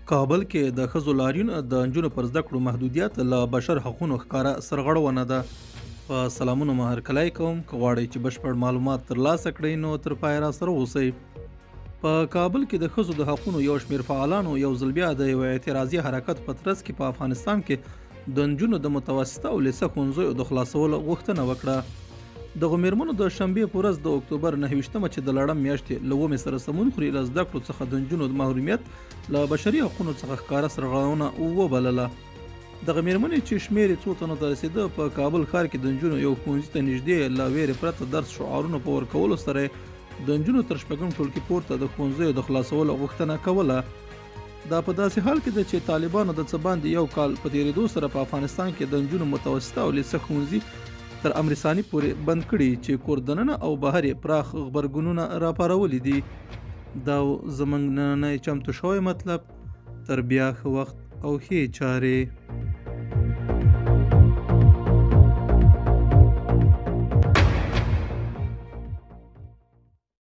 کابل کې د ښځو لاریون د نجونو پر زده کړو محدودیت له بشر حقوقو ښکاره سرغړونه ده. په سلامونو مه هرکلی کوم. که غواړئ چې بشپړ معلومات ترلاسه کړئ نو تر پایه راسره اوسئ. په کابل کې د ښځو د حقوقو یو شمېر فعالانو یو ځل بیا د یو اعتراضي حرکت په ترڅ کې په افغانستان کې د نجونو د متوسطه او لیسه ښوونځیو د خلاصولو غوښتنه وکړه. دغو مېرمنو د شنبې په ورځ د اکتوبر 29مه چې د لړم میاشتې له 9 سره سمون خوري له زده کړو څخه د نجونو د محرومیت له بشري حقوقو څخه ښکاره سرغړونه وبلله. دغه مېرمنې چې شمېر یې څو تنو ته رسېده په کابل ښار کې د نجونو یو ښوونځي ته نږدې له ویرې پرته درس شعارونو په ورکولو سره د نجونو تر شپږم ټولګي پورته د ښوونځیو د خلاصولو غوښتنه کوله. دا په داسې حال کې ده چې طالبانو د څه باندې یو کال په تېرېدو سره په افغانستان کې د نجونو متوسطه او لیسه ښوونځي تر امرساني پورې بند کړي چې کور دننه او بهر یې پراخ غبرګونونه راپارولي دي. دا زموږ نننی چمتو شوی مطلب. تر بیا ښه وخت او ښې چارې.